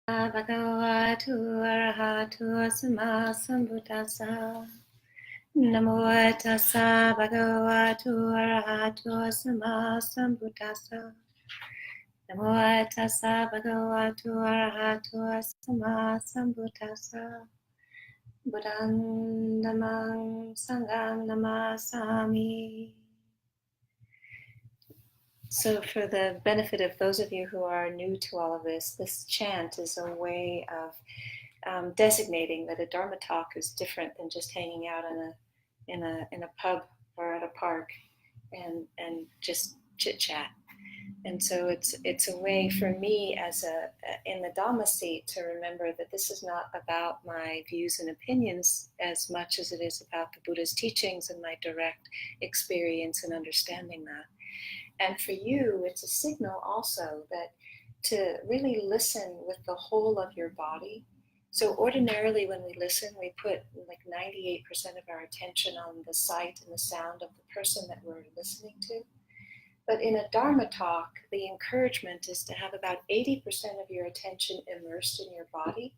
Bhagavatu Arahatu Sama Sambuddhassa. Namo tassa Bhagavatu Arahatu Sama Sambuddhassa. Namo tassa Bhagavatu Arahatu Sama Sambuddhassa. Buddhang Dhammang Sanghang Namasami. So for the benefit of those of you who are new to all of this chant is a way of designating that a Dharma talk is different than just hanging out in a pub or at a park and just chit chat. And so it's a way for me as in the Dhamma seat to remember that this is not about my views and opinions as much as it is about the Buddha's teachings and my direct experience and understanding that. And for you, it's a signal also that to really listen with the whole of your body. So ordinarily when we listen, we put like 98% of our attention on the sight and the sound of the person that we're listening to. But in a Dharma talk, the encouragement is to have about 80% of your attention immersed in your body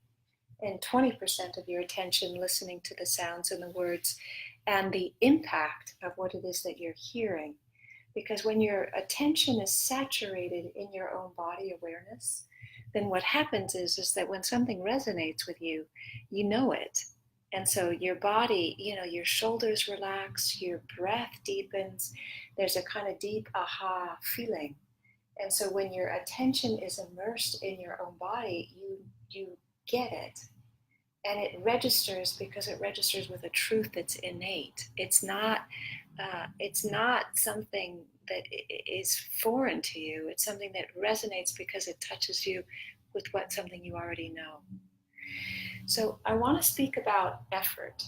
and 20% of your attention listening to the sounds and the words and the impact of what it is that you're hearing. Because when your attention is saturated in your own body awareness, then what happens is that when something resonates with you, you know it. And so your body, your shoulders relax, your breath deepens, there's a kind of deep aha feeling. And so when your attention is immersed in your own body, you get it. And it registers because it registers with a truth that's innate. It's not something that is foreign to you. It's something that resonates because it touches you with something you already know. So I want to speak about effort.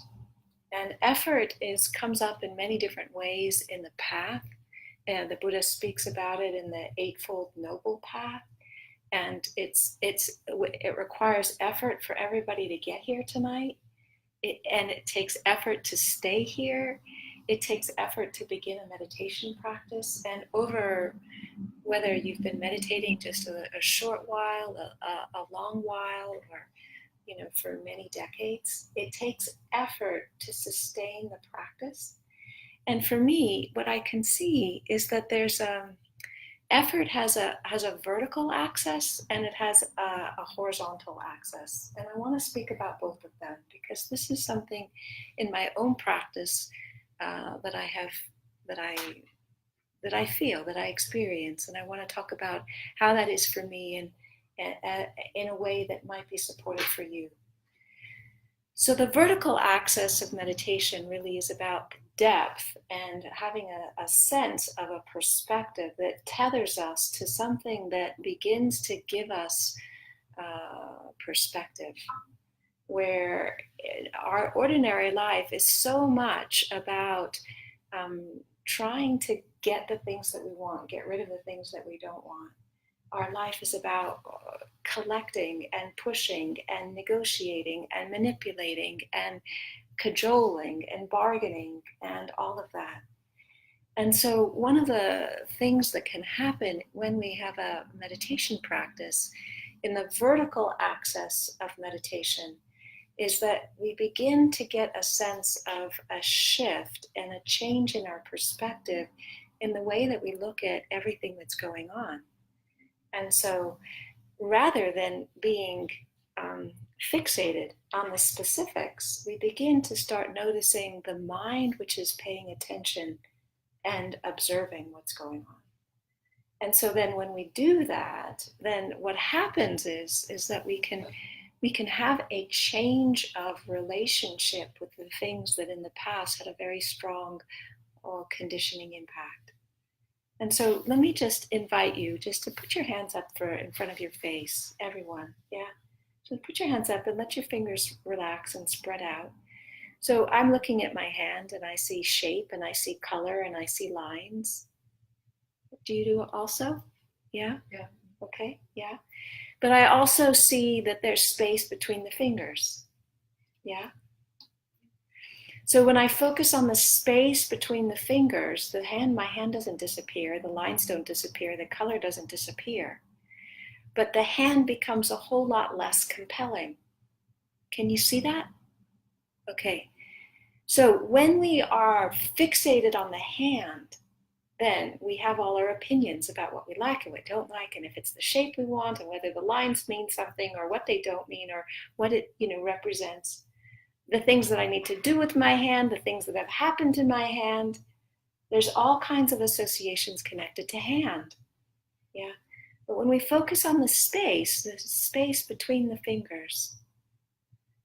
And effort comes up in many different ways in the path. And the Buddha speaks about it in the Eightfold Noble Path. And it requires effort for everybody to get here tonight. And it takes effort to stay here. It takes effort to begin a meditation practice. And over whether you've been meditating just a short while, a long while, or for many decades, it takes effort to sustain the practice. And for me, what I can see is that there's effort has a vertical axis and it has a horizontal axis. And I want to speak about both of them because this is something in my own practice that I feel, that I experience, and I want to talk about how that is for me and in a way that might be supportive for you. So the vertical axis of meditation really is about depth and having a sense of a perspective that tethers us to something that begins to give us perspective, where our ordinary life is so much about trying to get the things that we want, get rid of the things that we don't want. Our life is about collecting and pushing and negotiating and manipulating and cajoling and bargaining and all of that. And so one of the things that can happen when we have a meditation practice in the vertical axis of meditation is that we begin to get a sense of a shift and a change in our perspective in the way that we look at everything that's going on. And so rather than being fixated on the specifics, we begin to start noticing the mind which is paying attention and observing what's going on. And so then when we do that, then what happens is that we can have a change of relationship with the things that in the past had a very strong conditioning impact. And so let me just invite you just to put your hands up in front of your face, everyone, yeah? So put your hands up and let your fingers relax and spread out. So I'm looking at my hand and I see shape and I see color and I see lines. Do you do it also? Yeah? Yeah. Okay, yeah. But I also see that there's space between the fingers. Yeah? So when I focus on the space between the fingers, my hand doesn't disappear, the lines don't disappear, the color doesn't disappear. but the hand becomes a whole lot less compelling. Can you see that? Okay. So when we are fixated on the hand, then we have all our opinions about what we like and what we don't like, and if it's the shape we want, and whether the lines mean something or what they don't mean, or what it represents. The things that I need to do with my hand, the things that have happened to my hand. There's all kinds of associations connected to hand. Yeah. But when we focus on the space between the fingers,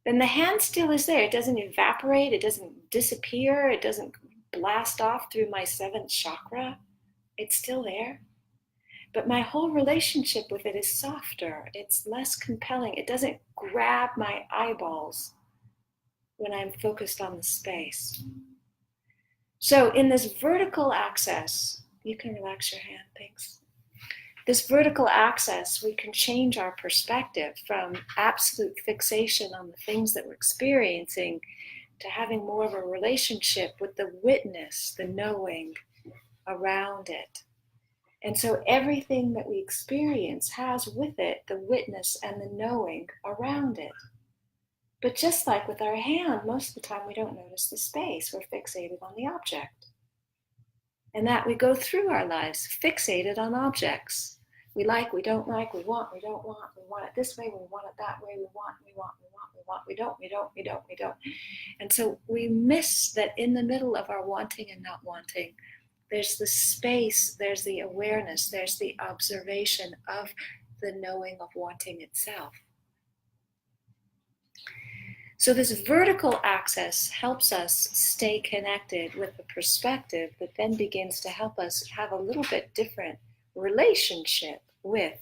then the hand still is there. It doesn't evaporate. It doesn't disappear. It doesn't blast off through my seventh chakra. It's still there. But my whole relationship with it is softer. It's less compelling. It doesn't grab my eyeballs when I'm focused on the space. So in this vertical axis, you can relax your hand, thanks. This vertical axis, we can change our perspective from absolute fixation on the things that we're experiencing to having more of a relationship with the witness, the knowing around it. And so everything that we experience has with it the witness and the knowing around it. But just like with our hand, most of the time we don't notice the space. We're fixated on the object. And that we go through our lives fixated on objects. We like, we don't like, we want, we don't want, we want it this way, we want it that way, we want, we don't. And so we miss that in the middle of our wanting and not wanting, there's the space, there's the awareness, there's the observation of the knowing of wanting itself. So this vertical axis helps us stay connected with the perspective that then begins to help us have a little bit different relationship with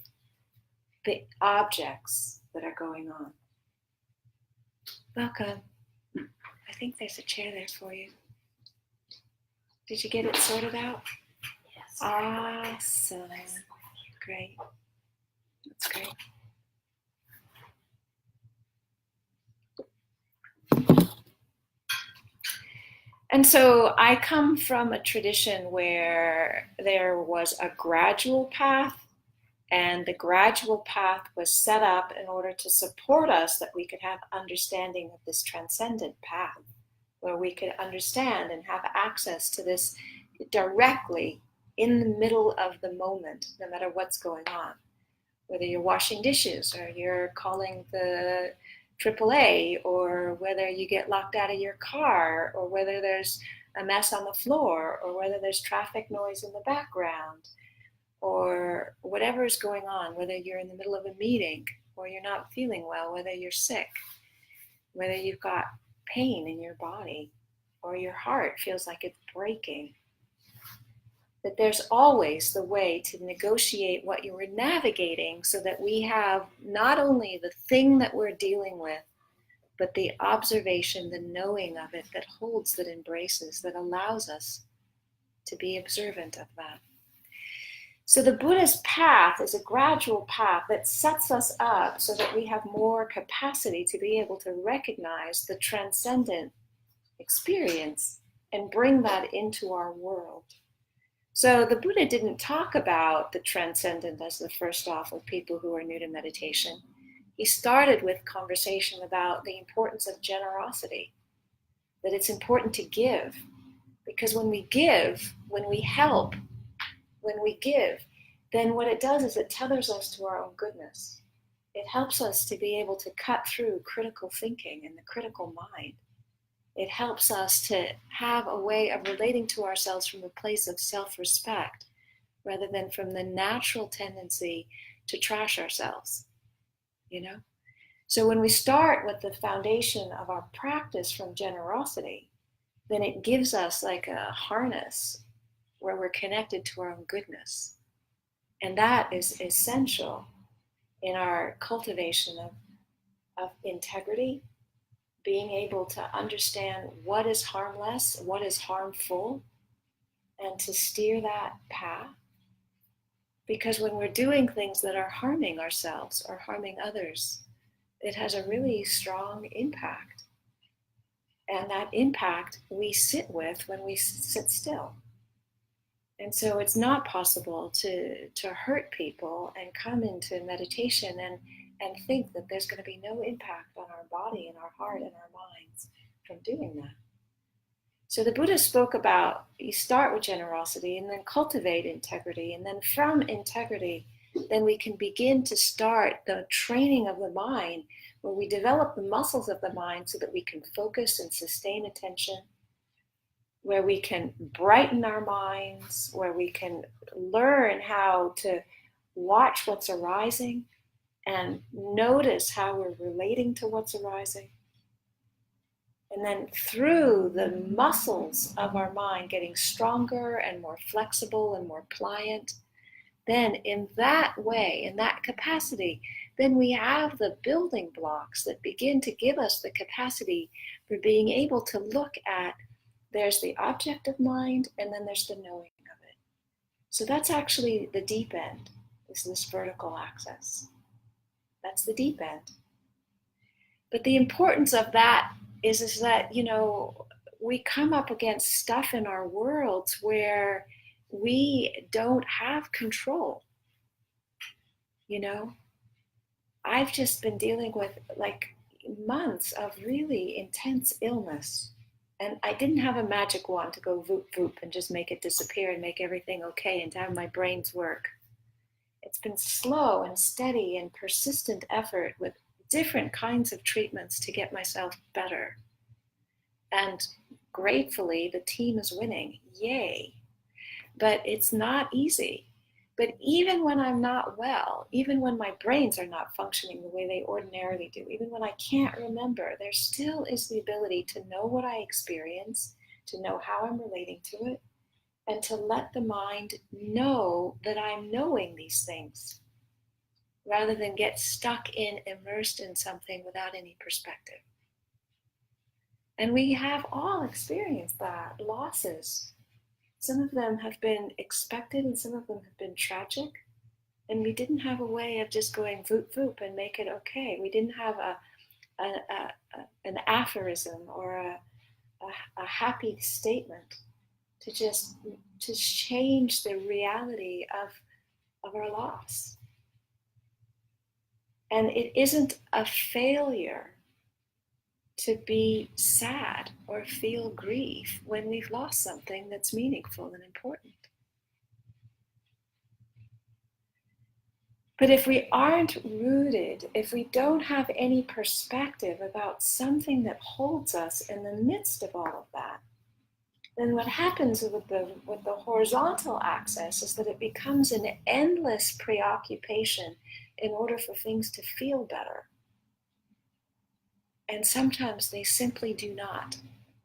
the objects that are going on. Welcome. I think there's a chair there for you. Did you get it sorted out? Yes. Awesome. Great. That's great. And so I come from a tradition where there was a gradual path, and the gradual path was set up in order to support us that we could have understanding of this transcendent path, where we could understand and have access to this directly in the middle of the moment, no matter what's going on. Whether you're washing dishes or you're calling the AAA, or whether you get locked out of your car, or whether there's a mess on the floor, or whether there's traffic noise in the background, or whatever is going on, whether you're in the middle of a meeting, or you're not feeling well, whether you're sick, whether you've got pain in your body, or your heart feels like it's breaking, that there's always the way to negotiate what you were navigating so that we have not only the thing that we're dealing with, but the observation, the knowing of it that holds, that embraces, that allows us to be observant of that. So the Buddha's path is a gradual path that sets us up so that we have more capacity to be able to recognize the transcendent experience and bring that into our world. So the Buddha didn't talk about the transcendent as the first off with people who are new to meditation. He started with conversation about the importance of generosity, that it's important to give, because when we give, when we help, when we give, then what it does is it tethers us to our own goodness. It helps us to be able to cut through critical thinking and the critical mind. It helps us to have a way of relating to ourselves from a place of self-respect rather than from the natural tendency to trash ourselves, So when we start with the foundation of our practice from generosity, then it gives us like a harness where we're connected to our own goodness. And that is essential in our cultivation of integrity, being able to understand what is harmless, what is harmful, and to steer that path. Because when we're doing things that are harming ourselves or harming others, it has a really strong impact. And that impact we sit with when we sit still. And so it's not possible to hurt people and come into meditation and think that there's going to be no impact on our body and our heart and our minds from doing that. So the Buddha spoke about you start with generosity and then cultivate integrity. And then from integrity, then we can begin to start the training of the mind, where we develop the muscles of the mind so that we can focus and sustain attention, where we can brighten our minds, where we can learn how to watch what's arising and notice how we're relating to what's arising. And then through the muscles of our mind getting stronger and more flexible and more pliant, then in that way, in that capacity, then we have the building blocks that begin to give us the capacity for being able to look at, there's the object of mind, and then there's the knowing of it. So that's actually the deep end, is this vertical axis. That's the deep end. But the importance of that is that, we come up against stuff in our worlds where we don't have control. I've just been dealing with months of really intense illness. And I didn't have a magic wand to go voop voop and just make it disappear and make everything okay and to have my brains work. It's been slow and steady and persistent effort with different kinds of treatments to get myself better. And gratefully, the team is winning. Yay. But it's not easy. But even when I'm not well, even when my brains are not functioning the way they ordinarily do, even when I can't remember, there still is the ability to know what I experience, to know how I'm relating to it, and to let the mind know that I'm knowing these things, rather than get stuck in, immersed in something without any perspective. And we have all experienced that, losses. Some of them have been expected and some of them have been tragic. And we didn't have a way of just going voop voop and make it okay. We didn't have an aphorism or a happy statement to change the reality of our loss. And it isn't a failure to be sad or feel grief when we've lost something that's meaningful and important. But if we aren't rooted, if we don't have any perspective about something that holds us in the midst of all of that, then what happens with the horizontal axis is that it becomes an endless preoccupation in order for things to feel better. And sometimes they simply do not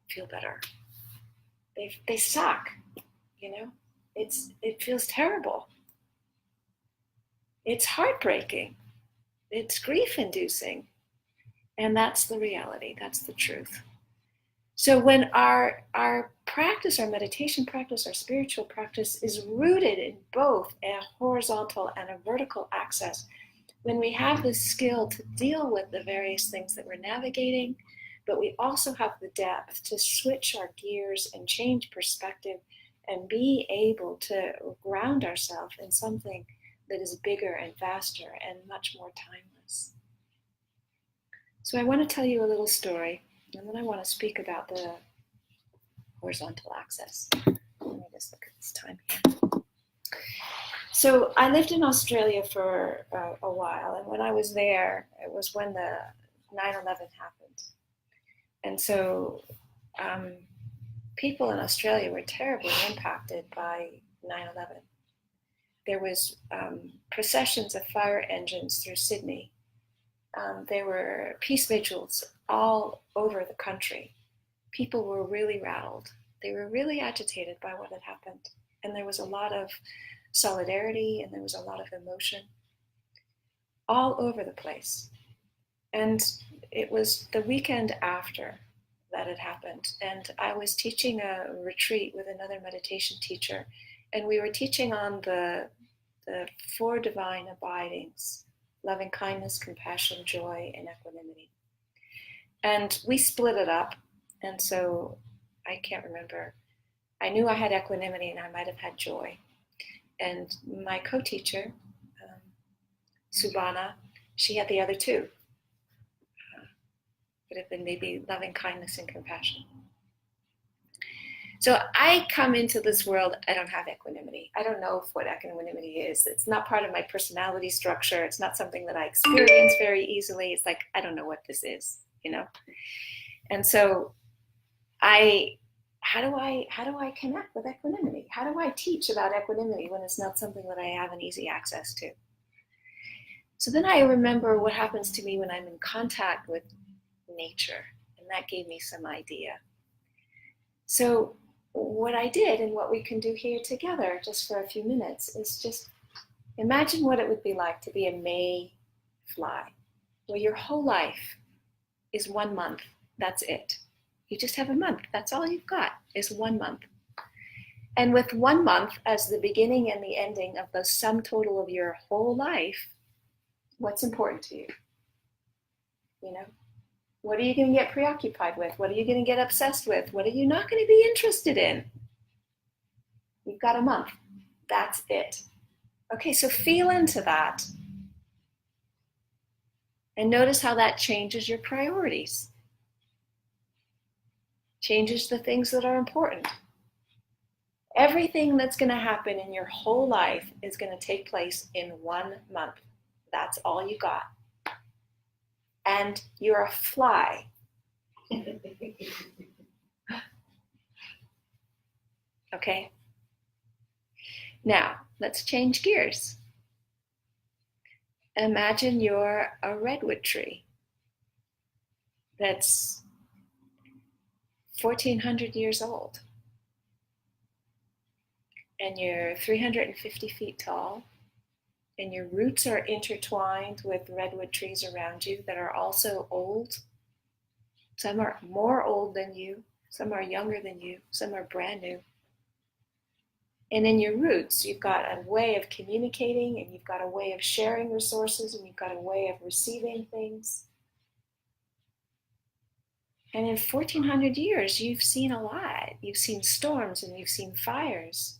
feel better. They suck, It feels terrible. It's heartbreaking. It's grief-inducing. And that's the reality. That's the truth. So when our practice, our meditation practice, our spiritual practice is rooted in both a horizontal and a vertical axis, when we have the skill to deal with the various things that we're navigating, but we also have the depth to switch our gears and change perspective and be able to ground ourselves in something that is bigger and faster and much more timeless. So I want to tell you a little story, and then I want to speak about the horizontal axis. Let me just look at this time here. So I lived in Australia for a while, and when I was there, it was when the 9/11 happened. And so people in Australia were terribly impacted by 9/11. There was processions of fire engines through Sydney. There were peace vigils all over the country. People were really rattled. They were really agitated by what had happened. And there was a lot of solidarity and there was a lot of emotion all over the place. And it was the weekend after that had happened. And I was teaching a retreat with another meditation teacher. And we were teaching on the 4 divine abidings: loving kindness, compassion, joy, and equanimity. And we split it up. And so I can't remember I knew I had equanimity and I might have had joy. And my co-teacher, Subhana, she had the other two. Would have been maybe loving kindness and compassion. So I come into this world, I don't have equanimity. I don't know what equanimity is. It's not part of my personality structure. It's not something that I experience very easily. It's like, I don't know what this is, you know? And so how do I connect with equanimity? How do I teach about equanimity when it's not something that I have an easy access to? So then I remember what happens to me when I'm in contact with nature, and that gave me some idea. So what I did and what we can do here together just for a few minutes is just imagine what it would be like to be a May fly, where your whole life is 1 month. That's it. You just have a month. That's all you've got is 1 month. And with 1 month as the beginning and the ending of the sum total of your whole life, what's important to you? You know? What are you going to get preoccupied with? What are you going to get obsessed with? What are you not going to be interested in? You've got a month. That's it. Okay, so feel into that. And notice how that changes your priorities. Changes the things that are important. Everything that's going to happen in your whole life is going to take place in 1 month. That's all you got. And you're a fly. Okay? Now, let's change gears. Imagine you're a redwood tree that's 1,400 years old. And you're 350 feet tall. And your roots are intertwined with redwood trees around you that are also old. Some are more old than you. Some are younger than you. Some are brand new. And in your roots, you've got a way of communicating, and you've got a way of sharing resources, and you've got a way of receiving things. And in 1,400 years, you've seen a lot. You've seen storms, and you've seen fires.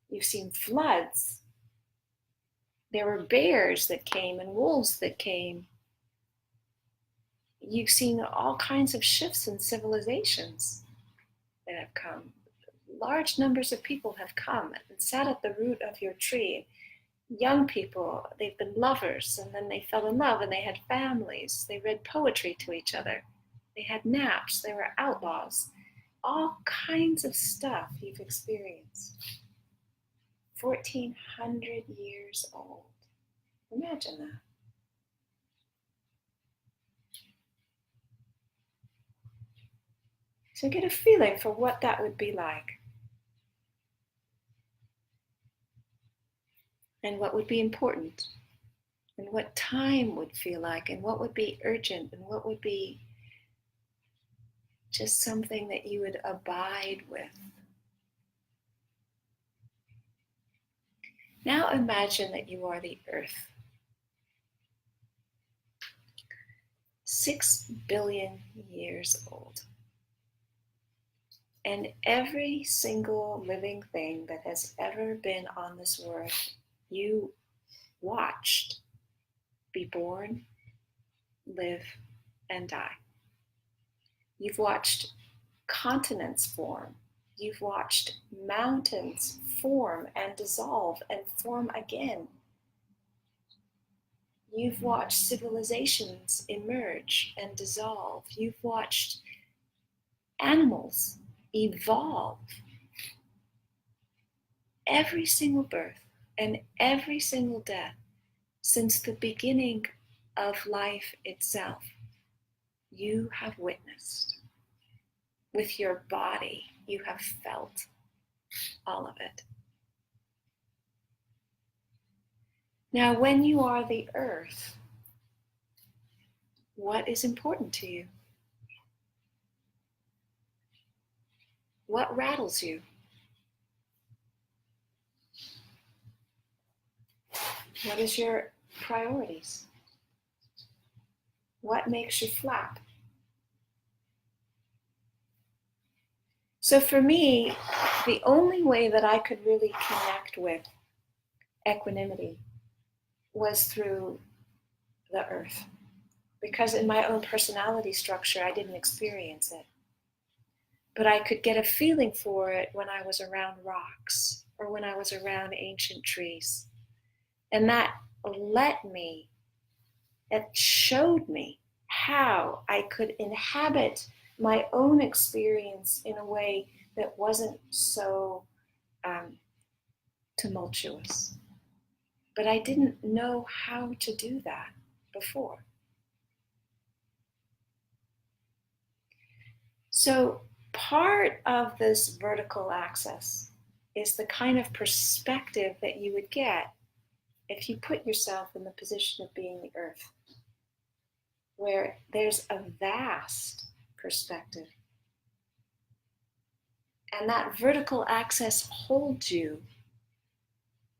You've seen floods. There were bears that came and wolves that came. You've seen all kinds of shifts in civilizations that have come. Large numbers of people have come and sat at the root of your tree. Young people, they've been lovers, and then they fell in love and they had families. They read poetry to each other. They had naps. They were outlaws. All kinds of stuff you've experienced. 1,400 years old. Imagine that. So get a feeling for what that would be like. And what would be important. And what time would feel like. And what would be urgent. And what would be just something that you would abide with. Now imagine that you are the earth. 6 billion years old. And every single living thing that has ever been on this earth, you watched be born, live, and die. You've watched continents form. You've watched mountains form and dissolve and form again. You've watched civilizations emerge and dissolve. You've watched animals evolve. Every single birth and every single death since the beginning of life itself, you have witnessed. With your body, you have felt all of it. Now, when you are the earth, what is important to you? What rattles you? What is your priorities? What makes you flap? So for me, the only way that I could really connect with equanimity was through the earth. Because in my own personality structure, I didn't experience it. But I could get a feeling for it when I was around rocks or when I was around ancient trees. And that it showed me how I could inhabit my own experience in a way that wasn't so tumultuous. But I didn't know how to do that before. So part of this vertical axis is the kind of perspective that you would get if you put yourself in the position of being the earth, where there's a vast perspective. And that vertical axis holds you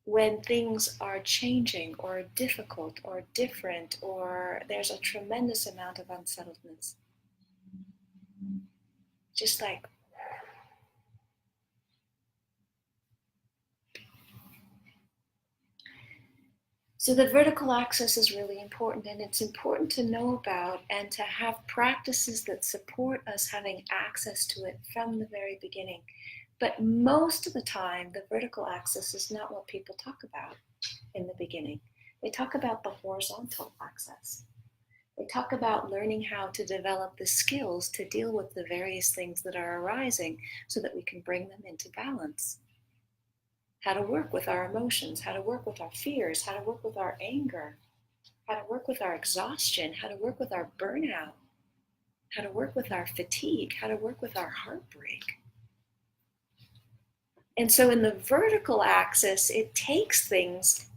when things are changing or difficult or different, or there's a tremendous amount of unsettledness. Just like, so the vertical axis is really important, and it's important to know about and to have practices that support us having access to it from the very beginning. But most of the time, the vertical axis is not what people talk about in the beginning. They talk about the horizontal axis. They talk about learning how to develop the skills to deal with the various things that are arising so that we can bring them into balance. How to work with our emotions, how to work with our fears, how to work with our anger, how to work with our exhaustion, how to work with our burnout, how to work with our fatigue, how to work with our heartbreak. And so in the vertical axis, it takes things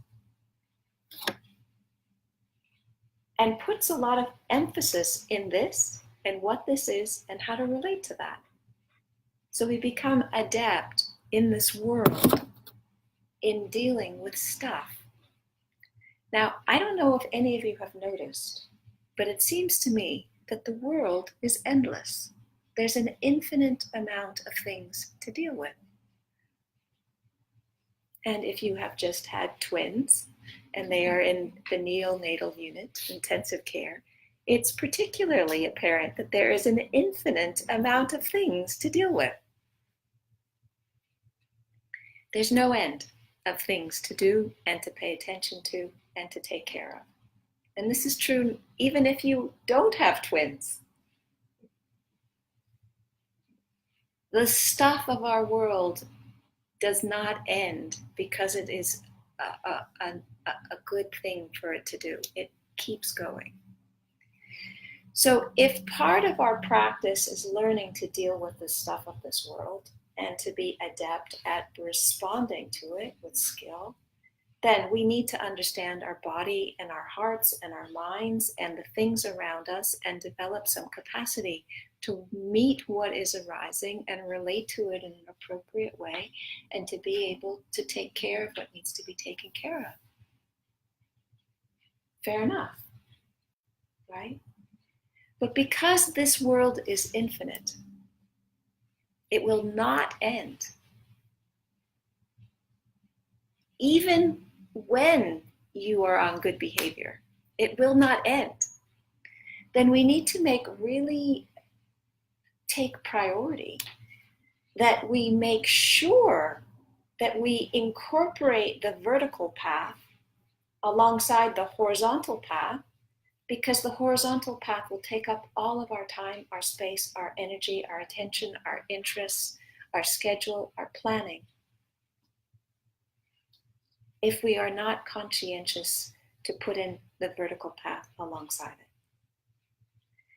and puts a lot of emphasis in this and what this is and how to relate to that. So we become adept in this world in dealing with stuff. Now, I don't know if any of you have noticed, but it seems to me that the world is endless. There's an infinite amount of things to deal with. And if you have just had twins and they are in the neonatal unit, intensive care, it's particularly apparent that there is an infinite amount of things to deal with. There's no end of things to do and to pay attention to and to take care of. And this is true even if you don't have twins. The stuff of our world does not end because it is a good thing for it to do. It keeps going. So if part of our practice is learning to deal with the stuff of this world and to be adept at responding to it with skill, then we need to understand our body and our hearts and our minds and the things around us and develop some capacity to meet what is arising and relate to it in an appropriate way and to be able to take care of what needs to be taken care of. Fair enough, right? But because this world is infinite, it will not end. Even when you are on good behavior, it will not end. Then we need to take priority that we make sure that we incorporate the vertical path alongside the horizontal path, because the horizontal path will take up all of our time, our space, our energy, our attention, our interests, our schedule, our planning, if we are not conscientious to put in the vertical path alongside it.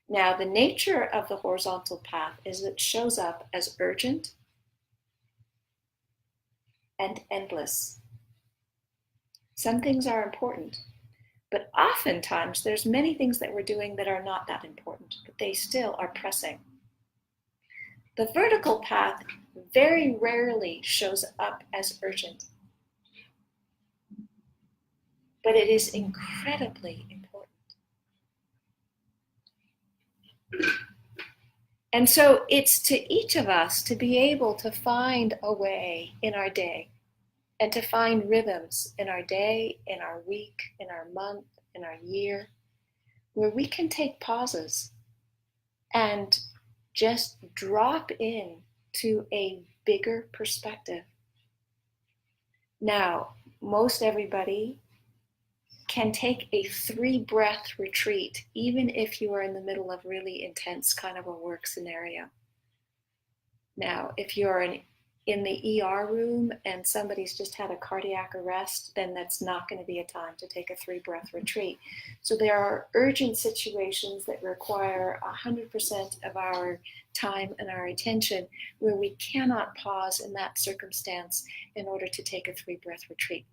Now, the nature of the horizontal path is it shows up as urgent and endless. Some things are important, but oftentimes there's many things that we're doing that are not that important, but they still are pressing. The vertical path very rarely shows up as urgent, but it is incredibly important. And so it's to each of us to be able to find a way in our day and to find rhythms in our day, in our week, in our month, in our year, where we can take pauses and just drop in to a bigger perspective. Now, most everybody can take a 3-breath retreat, even if you are in the middle of really intense kind of a work scenario. Now, if you're in the ER room and somebody's just had a cardiac arrest, then that's not going to be a time to take a 3-breath retreat. So there are urgent situations that require 100% of our time and our attention where we cannot pause in that circumstance in order to take a 3-breath retreat.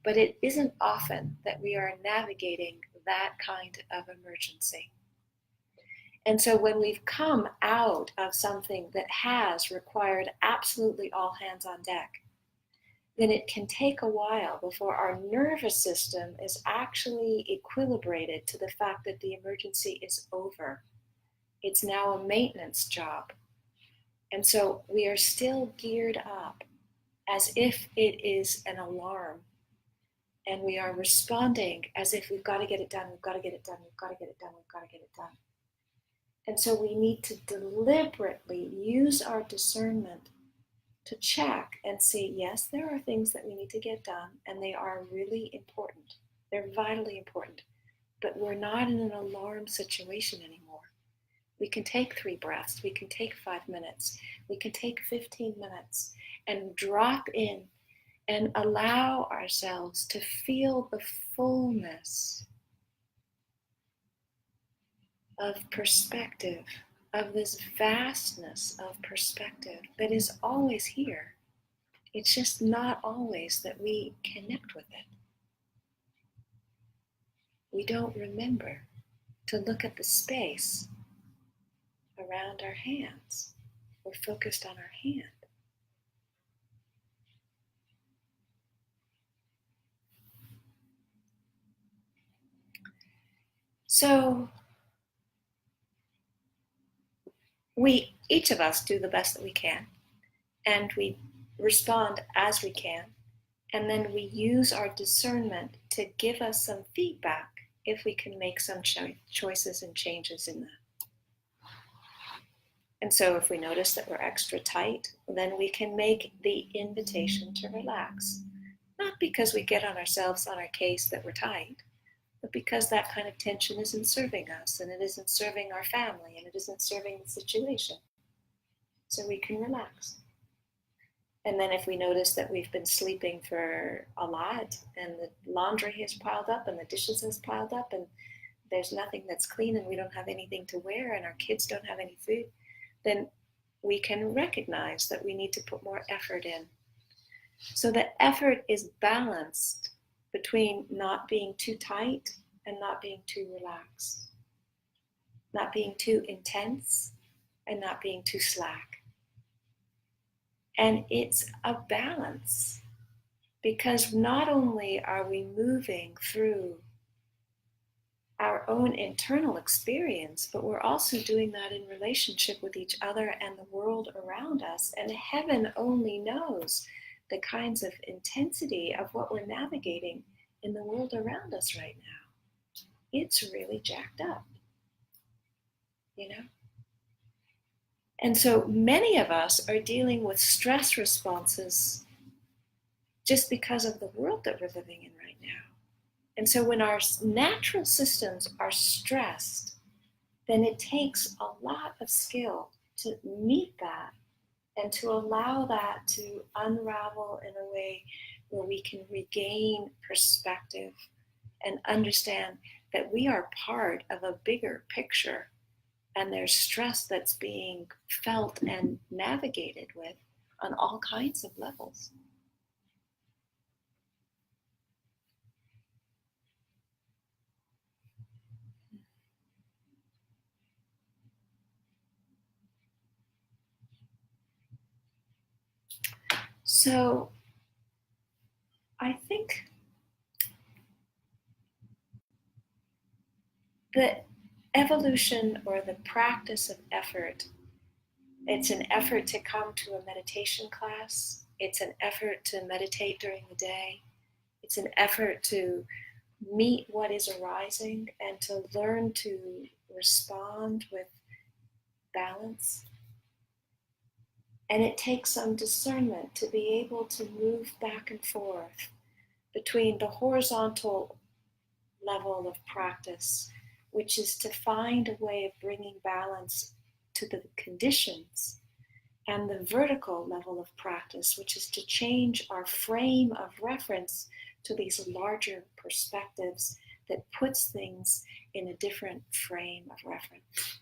But it isn't often that we are navigating that kind of emergency. And so when we've come out of something that has required absolutely all hands on deck, then it can take a while before our nervous system is actually equilibrated to the fact that the emergency is over. It's now a maintenance job. And so we are still geared up as if it is an alarm. And we are responding as if we've got to get it done, we've got to get it done, we've got to get it done, we've got to get it done. And so we need to deliberately use our discernment to check and see, yes, there are things that we need to get done, and they are really important. They're vitally important. But we're not in an alarm situation anymore. We can take 3 breaths. We can take 5 minutes. We can take 15 minutes and drop in and allow ourselves to feel the fullness of perspective, of this vastness of perspective that is always here. It's just not always that we connect with it. We don't remember to look at the space around our hands. We're focused on our hand. So each of us do the best that we can, and we respond as we can, and then we use our discernment to give us some feedback if we can make some choices and changes in that. And so if we notice that we're extra tight, then we can make the invitation to relax. Not because we get on ourselves on our case that we're tight, but because that kind of tension isn't serving us, and it isn't serving our family, and it isn't serving the situation. So we can relax. And then if we notice that we've been sleeping for a lot, and the laundry has piled up, and the dishes has piled up, and there's nothing that's clean, and we don't have anything to wear, and our kids don't have any food, then we can recognize that we need to put more effort in. So the effort is balanced between not being too tight and not being too relaxed, not being too intense and not being too slack. And it's a balance, because not only are we moving through our own internal experience, but we're also doing that in relationship with each other and the world around us. And heaven only knows the kinds of intensity of what we're navigating in the world around us right now. It's really jacked up, you know? And so many of us are dealing with stress responses just because of the world that we're living in right now. And so when our natural systems are stressed, then it takes a lot of skill to meet that and to allow that to unravel in a way where we can regain perspective and understand that we are part of a bigger picture, and there's stress that's being felt and navigated with on all kinds of levels. So I think the evolution or the practice of effort It's an effort to come to a meditation class. It's an effort to meditate during the day. It's an effort to meet what is arising and to learn to respond with balance. And it takes some discernment to be able to move back and forth between the horizontal level of practice, which is to find a way of bringing balance to the conditions, and the vertical level of practice, which is to change our frame of reference to these larger perspectives that puts things in a different frame of reference.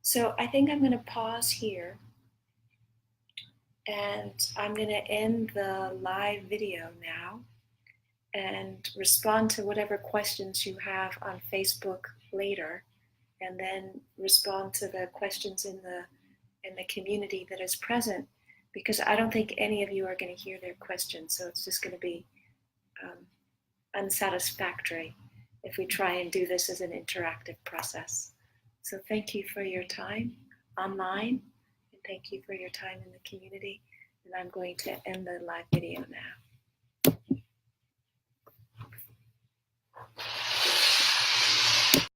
So I think I'm going to pause here, and I'm going to end the live video now and respond to whatever questions you have on Facebook later, and then respond to the questions in the community that is present, because I don't think any of you are going to hear their questions, so it's just going to be unsatisfactory if we try and do this as an interactive process. So thank you for your time online, and thank you for your time in the community, and I'm going to end the live video now.